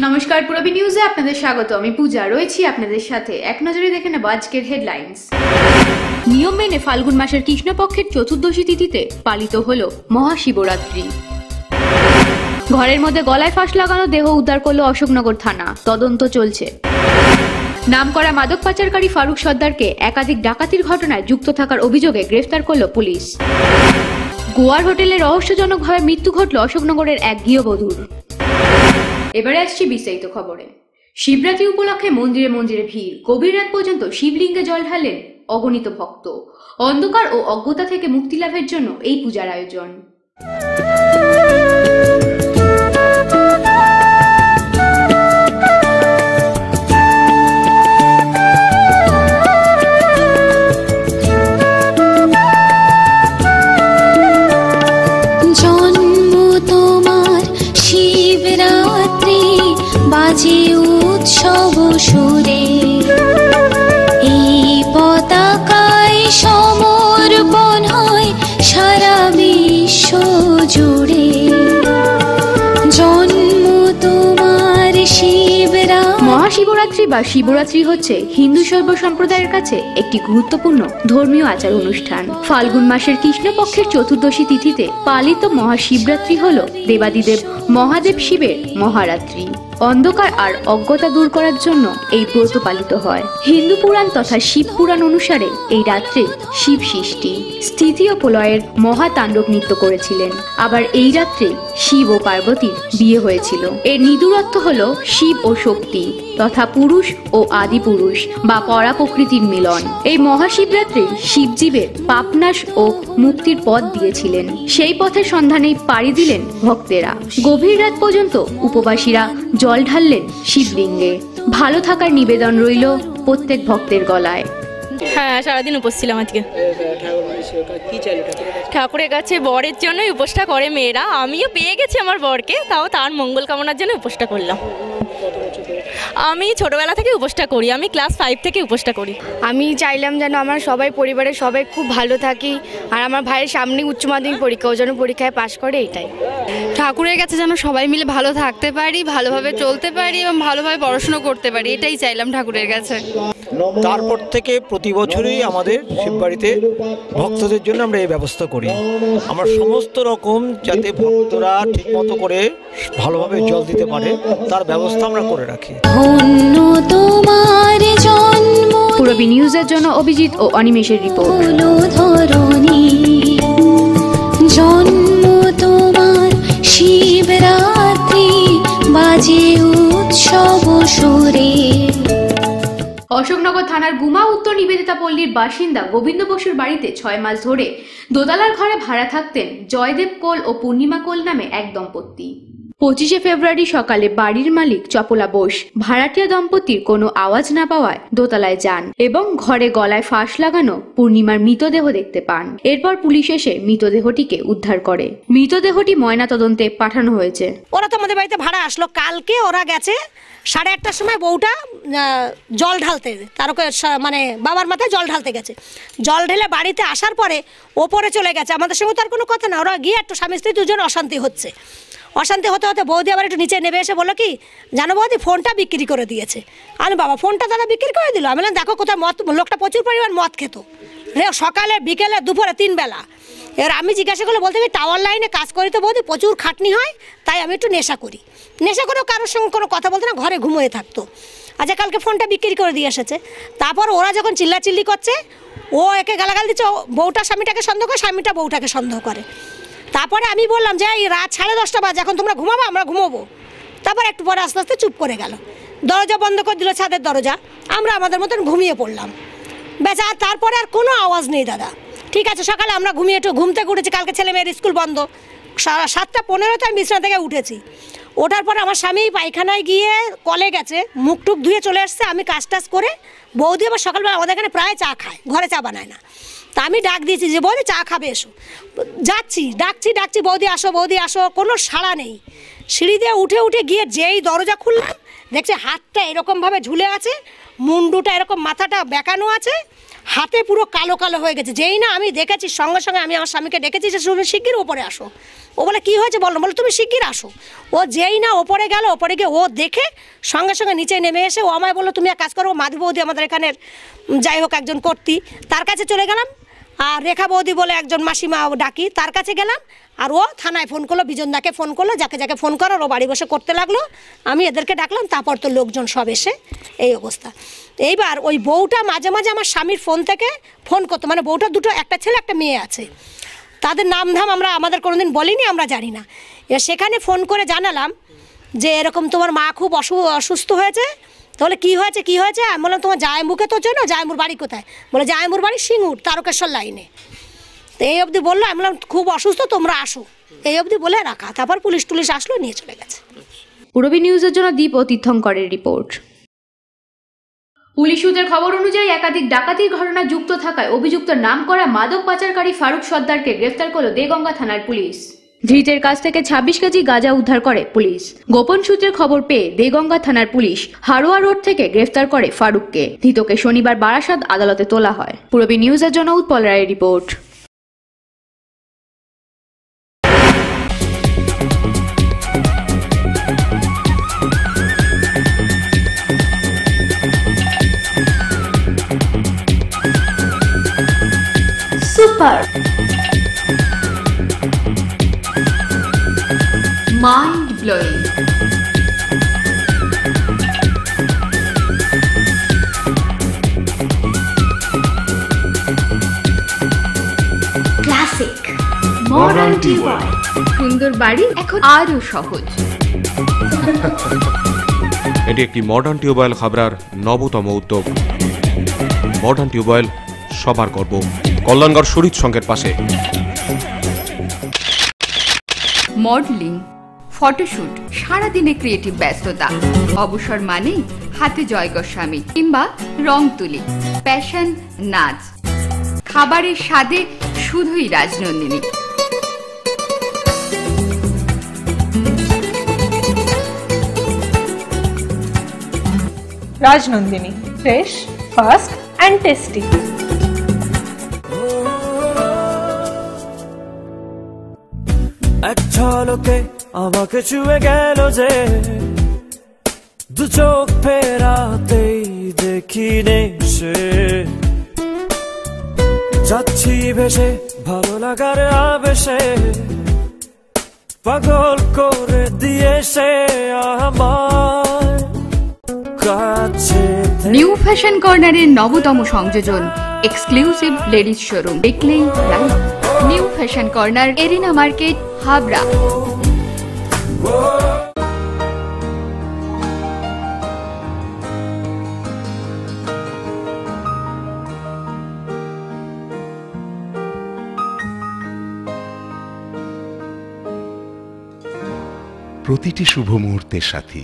নমস্কার, পূরবী নিউজে আপনাদের স্বাগত। আমি পূজা রয়েছি আপনাদের সাথে। এক নজরে দেখে নেব আজকের হেডলাইন্স। নিয়ম মেনে ফাল্গুন মাসের কৃষ্ণপক্ষের চতুর্দশী তিথিতে পালিত হলো মহাশিবরাত্রি। ঘরের মধ্যে গলায় ফাঁস লাগানো দেহ উদ্ধার করলো অশোকনগর থানা, তদন্ত চলছে। নামকরা মাদক পাচারকারী ফারুক সর্দারকে একাধিক ডাকাতির ঘটনায় যুক্ত থাকার অভিযোগে গ্রেফতার করলো পুলিশ। গোয়ার হোটেলে রহস্যজনকভাবে মৃত্যু ঘটল অশোকনগরের এক গৃহবধূর। এবারে আসছি বিস্তারিত খবরে। শিবরাত্রি উপলক্ষে মন্দিরে মন্দিরে ভিড়। গভীর রাত পর্যন্ত শিবলিঙ্গে জল ঢালেন অগণিত ভক্ত। অন্ধকার ও অজ্ঞতা থেকে মুক্তি লাভের জন্য এই পূজার আয়োজন। বাজে উৎসব সুরে, এই পতাকায় সমর্পণ হয় সারা বিশ্ব জুড়ে। জন্ম তোমার মহাশিবরাত্রি বা শিবরাত্রি হচ্ছে হিন্দু শৈব সম্প্রদায়ের কাছে একটি গুরুত্বপূর্ণ ধর্মীয় আচার অনুষ্ঠান। ফাল্গুন মাসের কৃষ্ণপক্ষের চতুর্দশী তিথিতে পালিত মহাশিবরাত্রি হল দেবাদিদেব মহাদেব শিবের মহারাত্রি। অন্ধকার আর অজ্ঞতা দূর করার জন্য এই ব্রত পালিত হয়। হিন্দু পুরাণ তথা শিব পুরাণ অনুসারে এই রাত্রে শিব সৃষ্টি, স্থিতি ও প্রলয়ের মহাতাণ্ডব নৃত্য করেছিলেন। আবার এই রাত্রে শিব ও পার্বতীর বিয়ে হয়েছিল। এর নিদূর অর্থ হল শিব ও শক্তি তথা পুরুষ ও আদি পুরুষ বা পরা প্রকৃতির মিলন। এই মহাশিবরাত্রে শিবজীবের পাপনাশ ও মুক্তির পথ দিয়েছিলেন। সেই পথের সন্ধানেই পাড়ি দিলেন ভক্তেরা। গভীর রাত পর্যন্ত উপবাসীরা জল ঢাললেন শিবলিঙ্গে। ভালো থাকার নিবেদন রইল প্রত্যেক ভক্তের গলায়। হ্যাঁ, সারাদিন উপোস ছিলাম আজকে। ঠাকুরের কাছে বরের জন্যই উপোসটা করে মেয়েরা। আমিও পেয়ে গেছি আমার বরকে, তাও তার মঙ্গল কামনার জন্য উপোসটা করলাম। আমি ছোটবেলা থেকে উপোসটা করি, আমি ক্লাস 5 থেকে উপোসটা করি। আমি চাইলাম যেন আমার সবাই পরিবারের সবাই খুব ভালো থাকি, আর আমার ভাইয়ের সামনে উচ্চ মাধ্যমিক পরীক্ষা, ও যেন পরীক্ষায় পাশ করে, এটাই। ঠাকুরের কাছে যেন সবাই মিলে ভালো থাকতে পারি, ভালোভাবে চলতে পারি এবং ভালোভাবে পড়াশোনা করতে পারি, এটাই চাইলাম ঠাকুরের কাছে। তারপর থেকে প্রতি বছরই আমাদের শিববাড়িতে ভক্তদের জন্য আমরা এই ব্যবস্থা করি। আমরা সমস্ত রকম যাতে ভক্তরা ঠিকমতো করে ভালোভাবে জল দিতে পারে তার ব্যবস্থা আমরা করে রাখি। পূরবী নিউজের জন্য অভিজিৎ ও অনিমেষের রিপোর্ট। জন্ম তোমার শিবরাত্রি, বাজে উৎসব সুরে। অশোকনগর থানার গুমা উত্তর নিবেদিতা পল্লীর বাসিন্দা গোবিন্দ বসুর বাড়িতে 6 মাস ধরে দোতলার ঘরে ভাড়া থাকতেন জয়দেব কোল ও পূর্ণিমা কোল নামে এক দম্পতি। 25 ফেব্রুয়ারি সকালে বাড়ির মালিক চপলা বোস ভাড়াটিয়া দম্পতির কোনো আওয়াজ না পাওয়ায় দোতলায় যান এবং ঘরে গলায় ফাঁস লাগানো পূর্ণিমার মৃতদেহ দেখতে পান। এরপর পুলিশ এসে মৃতদেহটিকে উদ্ধার করে। মৃতদেহটি ময়না তদন্তে পাঠানো হয়েছে। ওরা তো আমাদের বাড়িতে ভাড়া আসলো কালকে। ওরা গেছে 1:30টার সময়, বউটা জল ঢালতে, তার মানে বাবার মাথায় জল ঢালতে গেছে। জল ঢেলে বাড়িতে আসার পরে ওপরে চলে গেছে। আমাদের সঙ্গে তো আর কোনো কথা না। ওরা গিয়ে একটু স্বামী স্ত্রী দুজন অশান্তি হচ্ছে। অশান্তি হতে হতে বৌদি আবার একটু নিচে নেমে এসে বললো কি জানো বৌদি, ফোনটা বিক্রি করে দিয়েছে। আমি বাবা, ফোনটা দাদা বিক্রি করে দিল? আমি বললাম দেখো কোথায় মদ, লোকটা প্রচুর পরিমাণ মদ খেত, সকালে বিকেলে দুপুরে 3 বেলা। এবার আমি জিজ্ঞাসা করলে বলতে কি টাওয়ার লাইনে কাজ করি তো বৌদি, প্রচুর খাটনি হয়, তাই আমি একটু নেশা করি। নেশা করেও কারোর সঙ্গে কোনো কথা বলতে না, ঘরে ঘুমিয়ে থাকতো। আচ্ছা, কালকে ফোনটা বিক্রি করে দিয়ে এসেছে। তারপর ওরা যখন চিল্লাচিল্লি করছে, ও একে গালাগাল দিচ্ছে, বউটা স্বামীটাকে সন্দেহ করে, স্বামীটা বউটাকে সন্দেহ করে। তারপরে আমি বললাম যে এই রাত 10:30 বাজে, এখন তোমরা ঘুমাবো, আমরা ঘুমাবো। তারপর একটু পরে আস্তে আস্তে চুপ করে গেল, দরজা বন্ধ করে দিল, ছাদের দরজা। আমরা আমাদের মতন ঘুমিয়ে পড়লাম। বেশ, আর তারপরে আর কোনো আওয়াজ নেই দাদা। ঠিক আছে, সকালে আমরা ঘুমিয়ে একটু ঘুম থেকে উঠেছি, কালকে ছেলে মেয়ের স্কুল বন্ধ। 7:15 আমি বিছানা থেকে উঠেছি। ওঠার পরে আমার স্বামী পায়খানায় গিয়ে কলে গেছে, মুখ টুক ধুয়ে চলে আসছে। আমি কাজ টাজ করে, বৌদি আবার সকালবেলা আমাদের এখানে প্রায় চা খায়, ঘরে চা বানায় না। তা আমি ডাক দিয়েছি যে বৌদি চা খাবে, এসো। যাচ্ছি, ডাকছি বৌদি আসো, বৌদি আসো, কোনো সাড়া নেই। সিঁড়ি দিয়ে উঠে গিয়ে যেই দরজা খুললাম, দেখছি হাতটা এরকমভাবে ঝুলে আছে, মুন্ডুটা এরকম মাথাটা বেঁকানো আছে, হাতে পুরো কালো কালো হয়ে গেছে। যেই না আমি দেখেছি সঙ্গে সঙ্গে আমি আমার স্বামীকে ডেকেছি যে তুমি শিগগির ওপরে আসো। ও বলে কী হয়েছে বলো, বলে তুমি শিগগির আসো। ও যেই না ওপরে গেল, ওপরে গিয়ে ও দেখে সঙ্গে সঙ্গে নিচে নেমে এসে ও আমায় বললো তুমি এক কাজ করো, মাধব বৌদি আমাদের এখানের যাই হোক একজন কর্তী, তার কাছে চলে গেলাম। আর রেখা বৌদি বলে একজন মাসিমা ডাকি, তার কাছে গেলাম। আর ও থানায় ফোন করলো, বিজনদাকে ফোন করলো, যাকে যাকে ফোন করার ও বাড়ি বসে করতে লাগলো। আমি এদেরকে ডাকলাম, তারপর তো লোকজন সব এসে এই অবস্থা। এইবার ওই বউটা মাঝে মাঝে আমার স্বামীর ফোন থেকে ফোন করতো, মানে বউটার দুটো, একটা ছেলে একটা মেয়ে আছে, তাদের নাম ধাম আমরা আমাদের কোনোদিন বলিনি, আমরা জানি না। এবার সেখানে ফোন করে জানালাম যে এরকম তোমার মা খুব অসুস্থ হয়েছে। তাহলে কী হয়েছে কী হয়েছে? আমি বললাম তোমার জায়ম্বুকে তো চেনো, জায়ম্বুর বাড়ি কোথায়? বলে জায়ম্বুর বাড়ি সিঙ্গুর, তারকেশ্বর লাইনে। তো এই অবধি বললো। আমি বললাম খুব অসুস্থ, তোমরা আসো, এই অবধি বলে রাখা। তারপর পুলিশ টুলিশ আসলো, নিয়ে চলে গেছে। পূরবী নিউজের জন্য দীপ ও তীর্থঙ্করের রিপোর্ট। পুলিশ সূত্রের খবর অনুযায়ী একাধিক ডাকাতির ঘটনা যুক্ত থাকায় অভিযুক্ত নাম করা মাদক পাচারকারী ফারুক সর্দারকে গ্রেফতার করল দেগঙ্গা থানার পুলিশ। ধৃতের কাছ থেকে 26 কেজি গাঁজা উদ্ধার করে পুলিশ। গোপন সূত্রের খবর পেয়ে দেগঙ্গা থানার পুলিশ হারোয়া রোড থেকে গ্রেফতার করে ফারুককে। ধৃতকে শনিবার বারাসাত আদালতে তোলা হয়। পূরবী নিউজের জন্য উৎপল রায়ের report. Super mind blowing, classic, modern tube well, সুন্দর বাড়ি এখন আরো সহজ। এটি একটি মডার্ন টিউবওয়েল খাবরার নবতম উদ্যোগ। মডার্ন টিউবওয়েল সবার গর্ব, কল্যাণগড় শরীর সংঘের পাশে। মডেলিং, ফটোশুট, সারাদিনে ক্রিয়েটিভ ব্যস্ততা, অবসর মানেই হাতে জয় গোস্বামী কিংবা রং তুলি, প্যাশন, নাচ, খাবারের স্বাদে শুধুই Rajnandini. Rajnandini, fresh, fast and tasty. এক ঝলকে আমাকে ছুঁয়ে গেল যে, দু চোখ ফেরাতেই দেখি নেই সে। যাচ্ছি ভেসে ভালো লাগার আবেশে, পাগল করে দিয়েছে আমার কাছে। নিউ ফ্যাশন কর্নারের নবতম সংযোজন, এক্সক্লুসিভ লেডিস শোরুম, দেখলেই live. New fashion corner, arena market, Habra. প্রতিটি শুভ মুহূর্তের সাথী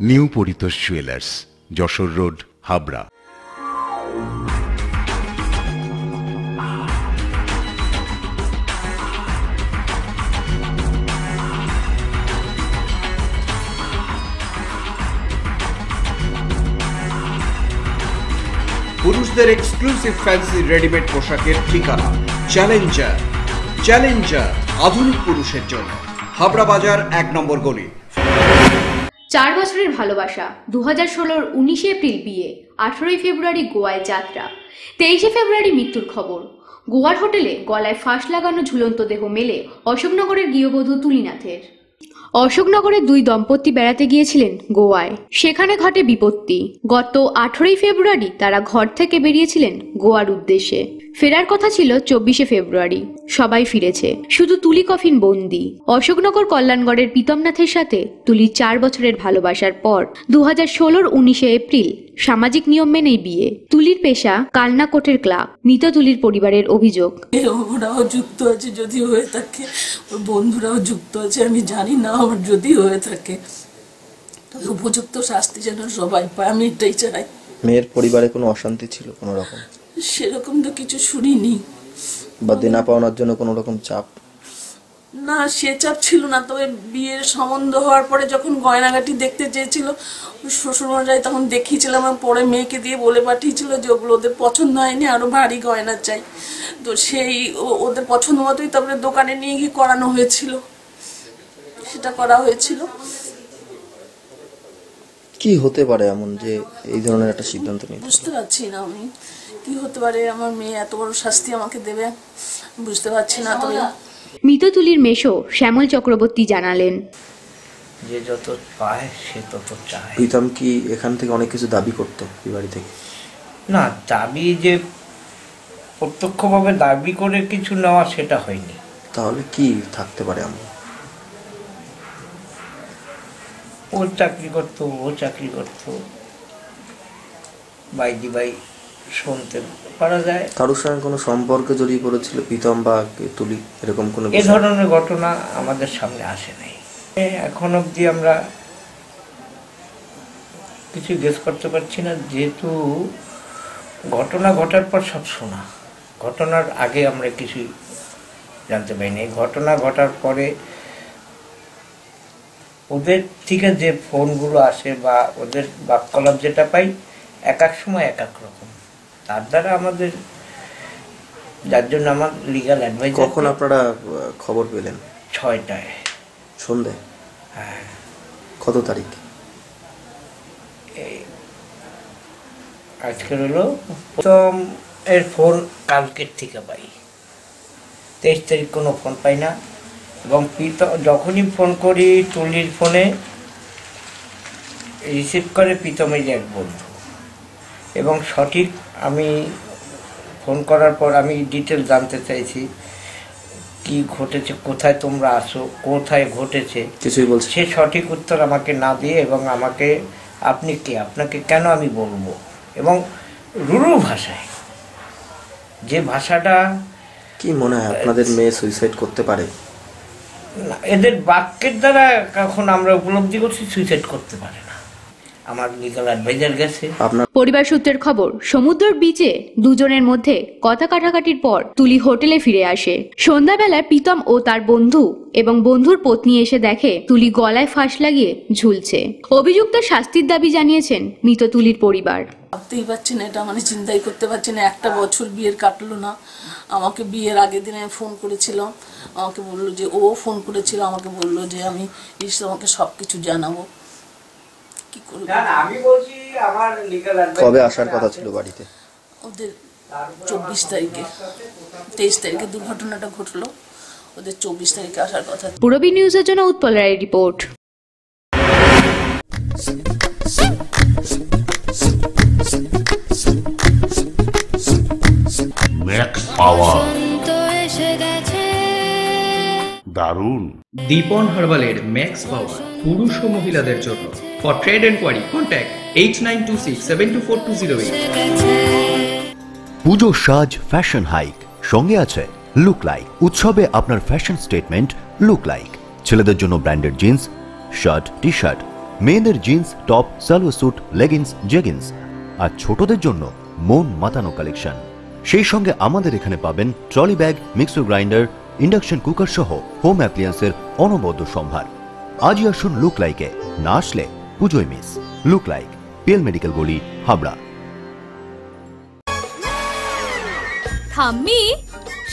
new Paritosh jewellers, Jessore road, Habra. পুরুষদের এক্সক্লুসিভ ফ্যান্সি রেডিমেড পোশাকের ঠিকানা চ্যালেঞ্জার। চ্যালেঞ্জার আধুনিক পুরুষের জন্য, হাবড়া বাজার 1 নম্বর গলি। 4 বছরের ভালোবাসা, 2016 19 এপ্রিল বিয়ে, 18 ফেব্রুয়ারি গোয়ায় যাত্রা, 23 ফেব্রুয়ারি মৃত্যুর খবর। গোয়ার হোটেলে গলায় ফাঁস লাগানো ঝুলন্ত দেহ মেলে অশোকনগরের গৃহবধূ তুলিনাথের। অশোকনগরে 2 দম্পতি বেড়াতে গিয়েছিলেন গোয়ায়, সেখানে ঘটে বিপত্তি। গত 18 ফেব্রুয়ারি তারা ঘর থেকে বেরিয়েছিলেন গোয়ার উদ্দেশ্যে। ফেরার কথা ছিল 24 ফেব্রুয়ারি। সবাই ফিরেছে, শুধু তুলি কফিন বন্দি। অশোকনগর কল্যাণগড়ের প্রীতমনাথের সাথে তুলির 4 বছরের ভালোবাসার পর 2016 19 এপ্রিল সামাজিক নিয়ম মেনেই বিয়ে। তুলির পেশা কালনাকোটের ক্লাব। মৃত তুলির পরিবারের অভিযোগ, ওরাও যুক্ত আছে, যদি হয়ে থাকে, ওর বন্ধুরাও যুক্ত আছে, আমি জানি না। আমার যদি হয়ে থাকে তবে উপযুক্ত শাস্তি যেন সবাই পায়, আমি এটাই চাই। মেয়ের পরিবারে কোনো অশান্তি ছিল কোনো রকম? সেরকম তো কিছু শুনিনি। বা দেনা পাওনার জন্য কোনো রকম চাপ? না, সে চাপ ছিল না, তবে বিয়ের সম্বন্ধ হওয়ার পরে যখন গয়নাগাটি দেখতে চেয়েছিল শ্বশুরমশাই তখন দেখিয়েছিলাম, পরে মেয়েকে দিয়ে বলে পাঠিয়েছিল যে ওগুলো ওদের পছন্দ হয়নি, আরো ভারী গয়না চাই। তো সেই ওদের পছন্দ মতোই তারপরে দোকানে নিয়ে গিয়ে করানো হয়েছিল, সেটা করা হয়েছিল। কি হতে পারে এমন যে এই ধরনের একটা সিদ্ধান্ত নিতে? বুঝতে পারছি না আমি কি হতে পারে, আমার মেয়ে এত বড় শাস্তি আমাকে দেবে বুঝতে পারছি না। তবে মৃত তুলির মেশো শ্যামল চক্রবর্তী জানালেন, যে যত পায় সে তত চায়। প্রীতম কি এখান থেকে অনেক কিছু দাবি করতো এই বাড়ি থেকে? না, দাবি যে প্রত্যক্ষভাবে দাবি করে কিছু নেওয়া সেটা হয়নি। তাহলে কি থাকতে পারে এমন? ও চাকরি করতো, ও চাকরি করতো, বাইদি বাই শুনতে পারা যায়। কারোর সঙ্গে কোনো সম্পর্কে জড়িয়ে পড়েছিল প্রীতম বা তুলি, এরকম কোনো এ ধরনের ঘটনা আমাদের সামনে আসে নাই। এখন অবধি আমরা কিছু গেস করতে পারছি না, যেহেতু ঘটনা ঘটার পর সব শোনা, ঘটনার আগে আমরা কিছু জানতে পারিনি। ঘটনা ঘটার পরে ওদের থেকে যে ফোনগুলো আসে বা ওদের বাক্যলাপ যেটা পাই এক এক সময় এক এক রকম, তার দ্বারা আমাদের, যার জন্য আমার লিগ্যাল অ্যাডভাইস। কখন আপনারা খবর পেলেন? 6টায় সন্ধ্যে। হ্যাঁ। কত তারিখ? আজকের হলো প্রথম এর ফোন কালকের থেকে পাই, 23 তারিখ কোনো ফোন পাই না। এবং যখনই ফোন করি তুলির ফোনে রিসিভ করে প্রীতমের এক বন্ধু, এবং সঠিক আমি ফোন করার পর আমি ডিটেল জানতে চাইছি কি ঘটেছে, কোথায় তোমরা আসো, কোথায় ঘটেছে, কিছুই বলছে। সে সঠিক উত্তর আমাকে না দিয়ে এবং আমাকে আপনি কে, আপনাকে কেন আমি বলবো, এবং রুরু ভাষায়, যে ভাষাটা। কি মনে হয় আপনাদের মেয়ে সুইসাইড করতে পারে? এদের বাক্যের দ্বারা কখন আমরা উপলব্ধি করছি সুইসাইড করতে পারে না। আমার লিগ্যাল অ্যাডভাইজার গেছে। পরিবার সূত্রের খবর, সমুদ্রের বিচে দুজনের মধ্যে কথা কাটাকাটির পর তুলি হোটেলে ফিরে আসে। সন্ধ্যাবেলায় প্রীতম ও তার বন্ধু এবং বন্ধুর পত্নী এসে দেখে তুলি গলায় ফাঁস লাগিয়ে ঝুলছে। অভিযুক্ত শাস্তির দাবি জানিয়েছেন মৃত তুলির পরিবার। ভাবতেই পারছি না, এটা মানে চিন্তাই করতে পারছি না। একটা বছর বিয়ের কাটলো না, আমাকে বিয়ের আগের দিনে ফোন করেছিল, আমাকে বললো যে ও ফোন করেছিল, আমাকে বললো যে আমি তোমাকে সব কিছু জানাবো। কি করবো আমি বলছি, আমার লিগ্যাল অ্যাডভাইস। কবে আসার কথা ছিল বাড়িতে? ওদের 24 তারিখে, 23 তারিখে দুর্ঘটনাটা ঘটলো, ওদের 24 তারিখে আসার কথা। পূরবী নিউজের জন্য উৎপল রায়ের রিপোর্ট। ম্যাক্স পাওয়ার দারুণ। দীপন হার্বালের ম্যাক্স পাওয়ার পুরুষ ও মহিলাদের জন্য। For trade enquiry contact 8926724208। পুজো সাজ ফ্যাশন হাইক সঙ্গে আছে লুক লাইক। উৎসবে আপনার ফ্যাশন স্টেটমেন্ট লুক লাইক। ছেলেদের জন্য branded jeans, shirt, T shirt, মেয়েদের jeans, top, salwar suit, leggings, jeggings, আর ছোটদের জন্য মন মাতানো কালেকশন। সেই সঙ্গে আমাদের এখানে পাবেন trolley bag, mixer grinder, induction cooker সহ হোম অ্যাপ্লিয়েন্সের অনবদ্য সম্ভার। আজই আসুন লুক লাইকে, না আসলে পুজোয় miss. Look like, PL medical গলি, হাবড়া। ঠাম্মি,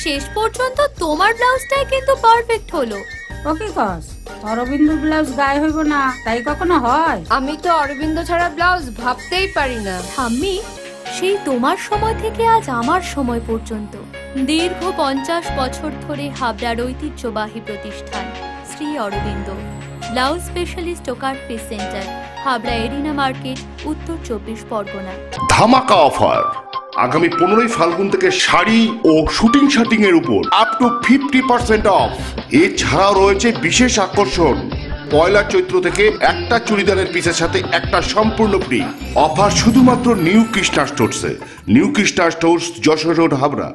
শেষ পর্যন্ত তোমার ব্লাউজটাই কিন্তু পারফেক্ট হলো। ওকে কস, অরবিন্দ ব্লাউজ গায়ে হইব না তাই কখনো হয়? আমি তো অরবিন্দ ছাড়া ব্লাউজ ভাবতেই পারি না। ঠাম্মি, সেই তোমার সময় থেকে আজ আমার সময় পর্যন্ত দীর্ঘ 50 বছর ধরে হাবড়ার ঐতিহ্যবাহী প্রতিষ্ঠান শ্রী অরবিন্দ ব্লাউজ স্পেশালিস্ট ও cut piece centre, Habra arena market, উত্তর 24 পরগনা। ধামাকা অফার আগামী 15ই ফাল্গুন থেকে শাড়ি ও শুটিং শার্টিং এর উপর আপ টু 50% অফ। এছাড়াও রয়েছে বিশেষ আকর্ষণ, পয়লা চৈত্র থেকে একটা চুড়িদারের পিসের সাথে একটা সম্পূর্ণ ফ্রি। অফার শুধুমাত্র নিউ কৃষ্ণা স্টোরসে। New Krishna stores, Jessore road, Habra.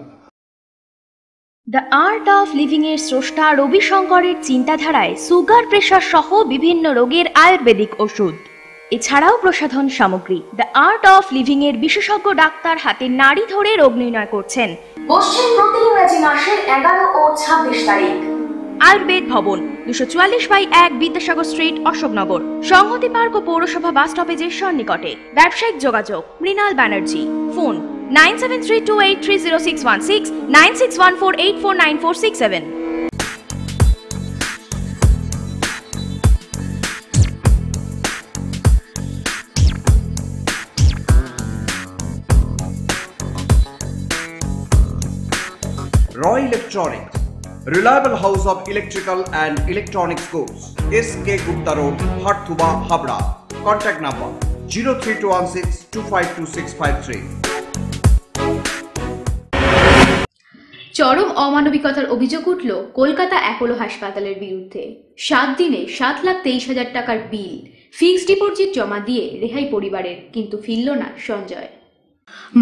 The art of living এর স্রষ্টা রবি শঙ্করের চিন্তাধারায় সুগার, প্রেশার সহ বিভিন্ন রোগের আয়ুর্বেদিক ওষুধ, এছাড়াও প্রসাধন সামগ্রী। দ্য আর্ট অফ লিভিং এর বিশেষজ্ঞ ডাক্তার হাতে নাড়ি ধরে রোগ নির্ণয় করছেন। বসছেন প্রতি ইংরাজি মাসের 11 ও 26 তারিখ। আয়ুর্বেদ ভবন 244/1 বিদ্যাসাগর স্ট্রিট, অশোকনগর, সংহতি পার্ক ও পৌরসভা বাস স্টপেজের সন্নিকটে। ব্যবসায়িক যোগাযোগ Mrinal Banerjee, phone 9732830616, 9614849467। Roy Electronics, reliable house of electrical and electronics goods, SK Gupta Road, Harthuba, Habra. Contact number 03216252653. চরম অমানবিকতার অভিযোগ উঠল কলকাতা অ্যাপোলো হাসপাতালের বিরুদ্ধে। 7 দিনে 7,23,000 টাকার বিল, ফিক্সড ডিপোজিট জমা দিয়ে রেহাই পরিবারের, কিন্তু ফিরল না সঞ্জয়।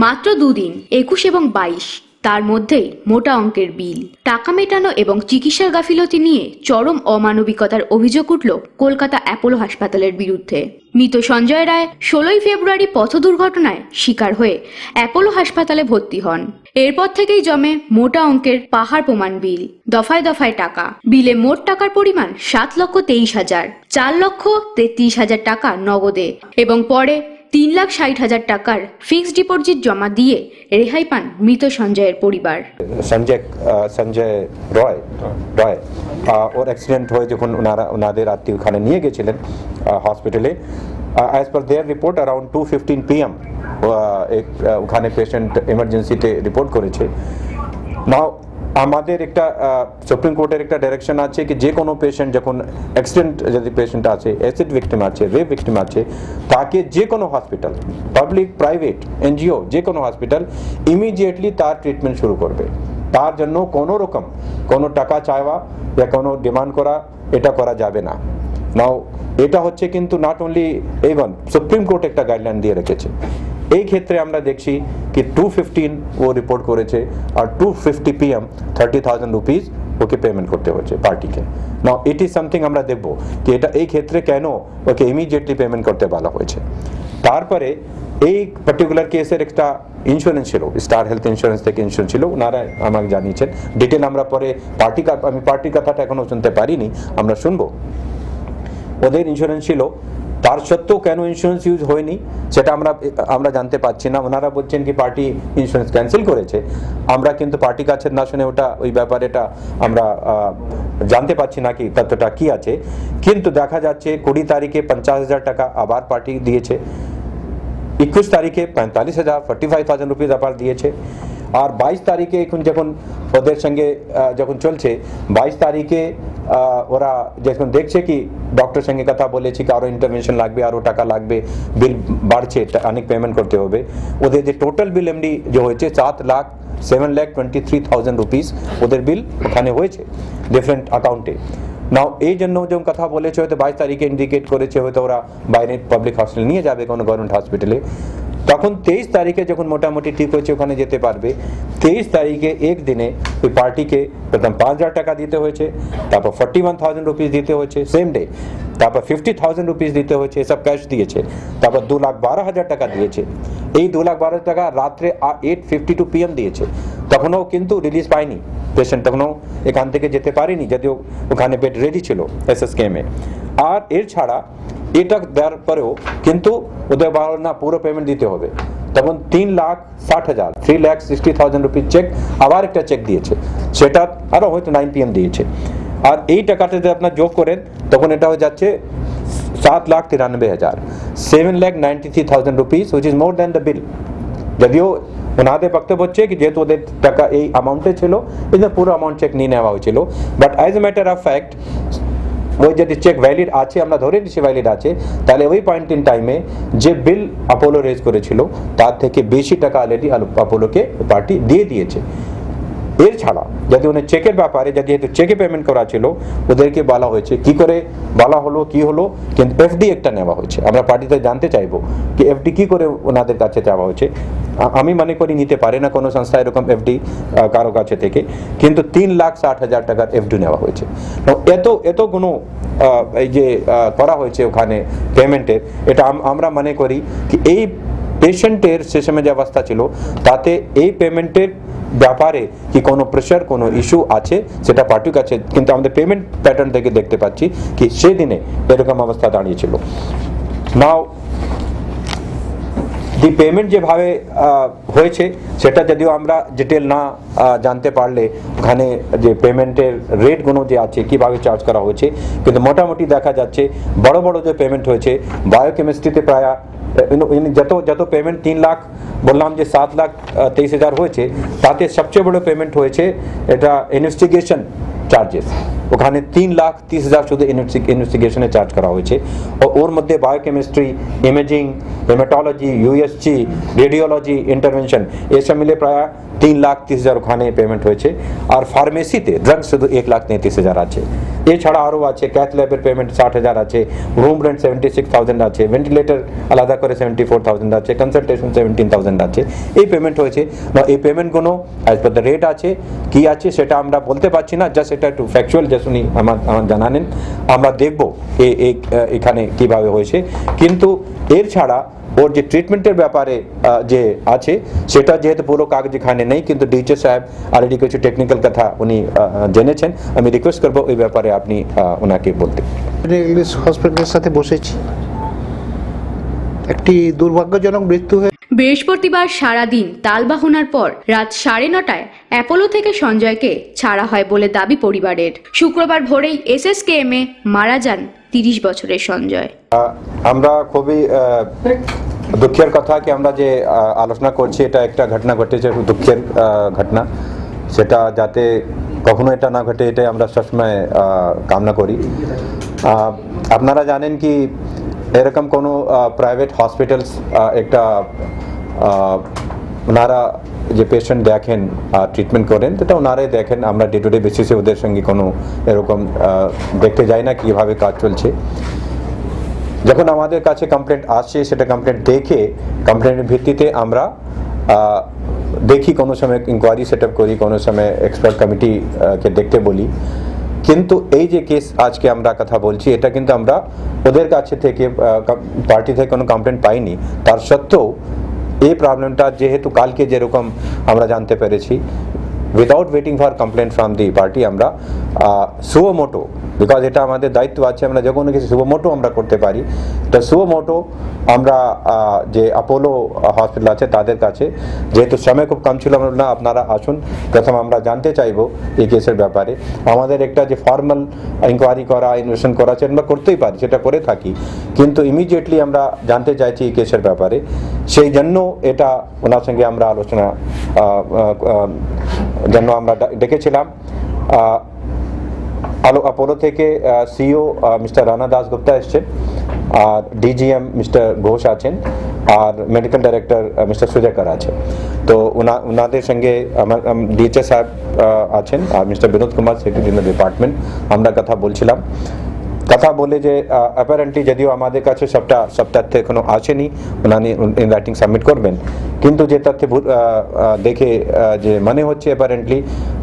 মাত্র 2 দিন 21 এবং 22, তার মধ্যেই মোটা অঙ্কের বিল, টাকা মেটানো এবং চিকিৎসার গাফিলতি নিয়ে চরম অমানবিকতার অভিযোগ উঠল কলকাতা অ্যাপোলো হাসপাতালের বিরুদ্ধে। মৃত সঞ্জয় রায় 16 ফেব্রুয়ারি পথ দুর্ঘটনায় শিকার হয়ে অ্যাপোলো হাসপাতালে ভর্তি হন। এরপর থেকেই জমে মোটা অঙ্কের পাহাড় প্রমাণ বিল, দফায় দফায় টাকা। বিলে মোট টাকার পরিমাণ 7,23,000, 4,33,000 টাকা নগদে এবং পরে 3,60,000 টাকার ফিক্সড ডিপোজিট জমা দিয়ে রেহাই পান মৃত সঞ্জয়ের পরিবার। সঞ্জয় রয় ওর অ্যাক্সিডেন্ট হয়ে যখন ওনাদের আত্মীয় ওখানে নিয়ে গেছিলেন হসপিটালে, অ্যাজ পার দেয়ার রিপোর্ট অ্যারাউন্ড 2:15 PM ওখানে পেশেন্ট এমার্জেন্সিতে রিপোর্ট করেছে। নাও আমাদের একটা সুপ্রিম কোর্টের একটা ডাইরেকশন আছে কি যে কোনো পেশেন্ট যখন অ্যাক্সিডেন্ট যদি পেশেন্ট আছে, অ্যাসিড ভিকটিম আছে, রেপ ভিকটিম আছে, তাকে যে কোনো হসপিটাল, পাবলিক প্রাইভেট এনজিও, যে কোনো হসপিটাল ইমিডিয়েটলি তার ট্রিটমেন্ট শুরু করবে। তার জন্য কোনো রকম কোনো টাকা চাইওয়া বা কোনো ডিমান্ড করা এটা করা যাবে না। নাও এটা হচ্ছে কিন্তু not only even supreme court একটা গাইডলাইন দিয়ে রেখেছে। এই ক্ষেত্রে আমরা দেখছি কি 2:15 ও রিপোর্ট করেছে আর 2:50 PM 30,000 রুপিস ওকে পেমেন্ট করতে হচ্ছে পার্টিকে। নাও ইট ইজ সামথিং আমরা দেখব কি এটা এই ক্ষেত্রে কেন ওকে ইমিডিয়েটলি পেমেন্ট করতে বলা হয়েছে। তারপরে এই পার্টিকুলার কেসের একটা ইন্স্যুরেন্স ছিল, স্টার হেলথ ইন্স্যুরেন্স থেকে ইন্স্যুরেন্স ছিল, ওনারা আমাকে জানিয়েছেন। ডিটেল আমরা পরে আমি পার্টির কথাটা এখনও শুনতে পারিনি, আমরা শুনবো। ওদের ইন্স্যুরেন্স ছিল, তার সত্ত্বেও কেন ইন্স্যুরেন্স ইউজ হয়নি সেটা আমরা জানতে পারছি না। ওনারা বলছেন কি পার্টি ইন্স্যুরেন্স ক্যান্সেল করেছে, আমরা কিন্তু পার্টি কাছে না শুনে ওই ব্যাপারেটা আমরা জানতে পারছি না কি তথ্যটা কি আছে। কিন্তু দেখা যাচ্ছে 20 তারিখে 50,000 টাকা আবার পার্টি দিয়েছে, 21 তারিখে 45,000 45,000 রুপিস আবার দিয়েছে। আর 22 তারিখে এখন যখন ওদের সঙ্গে যখন চলছে, 22 তারিখে ওরা যখন দেখছে কি ডক্টর সঙ্গে কথা বলেছি কি আরও ইন্টারভেনশন লাগবে, আরও টাকা লাগবে, বিল বাড়ছে, অনেক পেমেন্ট করতে হবে। ওদের যে টোটাল বিল এমডি যে হয়েছে 7,23,000 রুপিস ওদের বিল ওখানে হয়েছে ডিফারেন্ট অ্যাকাউন্টে। নাও এই জন্য যখন কথা বলেছে হয়তো 22 তারিখে ইন্ডিকেট করেছে হয়তো ওরা বাইরে পাবলিক হসপিটাল নিয়ে যাবে কোনো গভর্নমেন্ট হসপিটালে। তখন 23 তারিখে যখন মোটামুটি ঠিক হয়েছে ওখানে যেতে পারবে, 23 তারিখে এক দিনে ওই পার্টিকে প্রথম 5,000 টাকা দিতে হয়েছে, তারপর 41,000 রুপিস দিতে হয়েছে সেম ডে, তারপর 50,000 রুপিস দিতে হয়েছে, এসব ক্যাশ দিয়েছে। তারপর 2,12,000 টাকা দিয়েছে। এই 2,12,000 টাকা রাত্রে 8:52 PM দিয়েছে। তখনও কিন্তু রিলিজ পায়নি পেশেন্ট, তখনও এখান থেকে যেতে পারেনি, যদিও ওখানে বেড রেডি ছিল SSKM-এ। আর এর ছাড়া এটা দেওয়ার পরেও কিন্তু ওদের বলা না পুরো পেমেন্ট দিতে হবে। তখন 3,60,000 3,60,000 রুপিস চেক, আবার একটা চেক দিয়েছে, সেটা আরও হয়তো 9 PM দিয়েছে। আর এই টাকাটা যদি আপনার যোগ করেন তখন এটা হয়ে যাচ্ছে 7,93,000 7,93,000 rupees, which is more than the বিল। যদিও ওনাদের বক্তব্য হচ্ছে কি যেহেতু ওদের টাকা এই অ্যামাউন্টে ছিল, এটা পুরো অ্যামাউন্ট চেক নিয়ে নেওয়া হয়েছিল। But as a matter of fact ওই যদি চেক ভ্যালিড আছে, আমরা ধরে নিচ্ছি ভ্যালিড আছে, তাহলে ওই পয়েন্ট ইন টাইমে যে বিল অ্যাপোলো রেজ করেছিল তার থেকে বেশি টাকা অলরেডি অ্যাপোলোকে পার্টি দিয়ে দিয়েছে। এর ছাড়া যদি ওদের চেকের ব্যাপারে যেহেতু চেকে পেমেন্ট করা ছিল, ওদেরকে বলা হয়েছে কি করে বলা হলো কি হলো, কিন্তু FD একটা নেওয়া হয়েছে। আমরা পার্টিতে জানতে চাইবো কি FD কি করে ওনাদের কাছে চাওয়া হয়েছে। আমি মনে করি নিতে পারে না কোনো সংস্থা এরকম FD কারো কাছে থেকে, কিন্তু 3,60,000 টাকার FD নেওয়া হয়েছে। এত কোনো এই যে করা হয়েছে ওখানে পেমেন্টের, এটা আমরা মনে করি কি পেশেন্টের সে সময় যে অবস্থা ছিল তাতে এই পেমেন্টের ব্যাপারে কি কোনো প্রেশার কোনো ইস্যু আছে সেটা পার্টির কাছে, কিন্তু আমাদের পেমেন্ট প্যাটার্ন থেকে দেখতে পাচ্ছি কি সেদিনে এরকম অবস্থা দাঁড়িয়েছিল। নাও দি পেমেন্ট যেভাবে হয়েছে সেটা যদিও আমরা ডিটেল না জানতে পারলে ওখানে যে পেমেন্টের রেটগুলো যে আছে কীভাবে চার্জ করা হয়েছে, কিন্তু মোটামুটি দেখা যাচ্ছে বড় বড় যে পেমেন্ট হয়েছে বায়োকেমিস্ট্রিতে প্রায় যত পেমেন্ট 3 লাখ বললাম যে 7,23,000 হয়েছে, তাতে সবচেয়ে বড় পেমেন্ট হয়েছে এটা ইনভেস্টিগেশন চার্জেস, ওখানে 3,30,000 শুধু ইনভেস্টিগেশনে চার্জ করা হয়েছে। ওর মধ্যে biochemistry, imaging, haematology, USG, radiology, intervention এসব মিলে প্রায় 3,30,000 ওখানে পেমেন্ট হয়েছে। আর ফার্মেসিতে ড্রাগস শুধু 1,33,000 আছে। এছাড়া আরও আছে ক্যাথ ল্যাবের পেমেন্ট 60,000 আছে, রুম রেন্ট 76,000 আছে, ভেন্টিলেটর আলাদা করে 74,000 আছে, কনসালটেশন 17,000 আছে। এই পেমেন্ট হয়েছে। এই পেমেন্টগুলো অ্যাজ পার দ্য রেট আছে কি আছে সেটা আমরা বলতে পারছি না, জাস্ট এটা একটু ফ্যাকচুয়াল জাস্ট উনি আমার জানানেন, আমরা দেখব এখানে কিভাবে হয়েছে। কিন্তু এর ছাড়া ওর যে ট্রিটমেন্টের ব্যাপারে যে আছে সেটা যেহেতু পুরো কাগজ এখানে নেই, কিন্তু ডিএচও সাহেব অলরেডি কিছু টেকনিক্যাল কথা উনি জেনেছেন, আমি রিকোয়েস্ট করবো ওই ব্যাপারে আপনি ওনাকে বলতে। ইংলিশ হসপিটালের সাথে বসেছি, একটি দুর্ভাগ্যজনক মৃত্যু হয়ে বৃহস্পতিবার সারাদিন তালবাহনার পর রাত 9:30টায় অ্যাপোলো থেকে সঞ্জয়কে ছাড়া হয় বলে দাবি পরিবারের। শুক্রবার ভোরেই এসএসকেএমে মারা যান 30 বছরের সঞ্জয়। আমরা খুবই দুঃখের কথা কি আমরা যে আলোচনা করছি এটা একটা ঘটনা ঘটেছে, দুঃখের ঘটনা, সেটা যাতে কখনো এটা না ঘটে এটাই আমরা সবসময় কামনা করি। আপনারা জানেন কি এরকম কোনো প্রাইভেট হসপিটালস একটা ওনারা যে পেশেন্ট দেখেন ট্রিটমেন্ট করেন সেটা ওনারাই দেখেন, আমরা ডে টু ডে বেসিসে ওদের সঙ্গে কোনো এরকম দেখতে যাই না কীভাবে কাজ চলছে। যখন আমাদের কাছে কমপ্লেন্ট আসছে সেটা কমপ্লেন্ট দেখে কমপ্লেন্টের ভিত্তিতে আমরা দেখি, কোনো সময় ইনকোয়ারি সেট আপ করি, কোনো সময় এক্সপার্ট কমিটিকে দেখতে বলি। কিন্তু এই যে কেস আজকে আমরা কথা বলছি এটা কিন্তু আমরা ওদের কাছে থেকে পার্টি থেকে কোনো কমপ্লেন্ট পাইনি, তার সত্ত্বেও এই প্রবলেমটা যেহেতু কালকে যেরকম আমরা জানতে পেরেছি without waiting for complaint from the party আমরা সুওমোটো, বিকজ এটা আমাদের দায়িত্ব আছে, আমরা যখন কিছু সুওমোটো আমরা করতে পারি, তো সুওমোটো আমরা যে অ্যাপোলো হসপিটাল আছে তাদের কাছে, যেহেতু সময় খুব কম ছিল, আমরা আপনারা আসুন, প্রথম আমরা জানতে চাইবো এই কেসের ব্যাপারে। আমাদের একটা যে ফর্মাল ইনকোয়ারি করা, ইনভেস্টিগেশন করা আছে আমরা করতেই পারি, সেটা করে থাকি, কিন্তু ইমিডিয়েটলি আমরা জানতে চাইছি এই কেসের ব্যাপারে। সেই জন্য এটা ওনার সঙ্গে আমরা আলোচনা জন্য আমরা ডেকেছিলাম। অ্যাপোলো থেকে সিইও মিস্টার রানা দাসগুপ্তা এসছেন, আর ডিজিএম মিস্টার ঘোষ আছেন, আর মেডিকেল ডাইরেক্টর মিস্টার সুজাকর আছেন। তো ওনাদের সঙ্গে আমার ডিএচএস সাহেব আছেন আর mister Binod Kumar, secretary in the department, আমরা কথা বলছিলাম। কথা বলে যে অ্যাপারেন্টলি যদিও আমাদের কাছে সব তথ্য এখনো আসেনি, উনি ইন রাইটিং সাবমিট করবেন, কিন্তু যে তথ্য দেখে যে মনে হচ্ছে অ্যাপারেন্টলি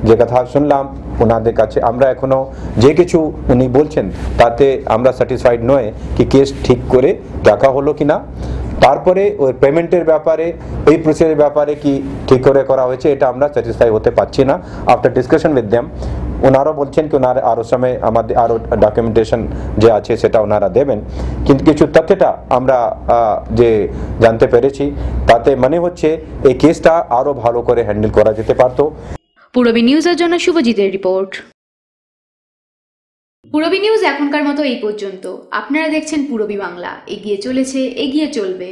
যে কথা শুনলাম ওনাদের কাছে, আমরা এখনো যে কিছু উনি বলছেন তাতে আমরা স্যাটিসফাইড নয় কি কেস ঠিক করে দেখা হলো কিনা। তারপরে ওই পেমেন্টের ব্যাপারে, ওই প্রসেসের ব্যাপারে কি ঠিক করে করা হয়েছে এটা আমরা স্যাটিসফাই হতে পারছি না। আফটার ডিসকাশন উইথ দেম ওনারা বলছেন কি ওনারা আরও সময় আমাদের আরও ডকুমেন্টেশন যে আছে সেটা ওনারা দেবেন, কিন্তু কিছু তথ্যটা আমরা যে জানতে পেরেছি তাতে মনে হচ্ছে এই কেসটা আরও ভালো করে হ্যান্ডেল করা যেতে পারতো। পূরবী নিউজের জন্য শুভজিতের রিপোর্ট। পূরবী নিউজ এখনকার মতো এই পর্যন্ত। আপনারা দেখছেন পূরবী বাংলা, এগিয়ে চলেছে, এগিয়ে চলবে।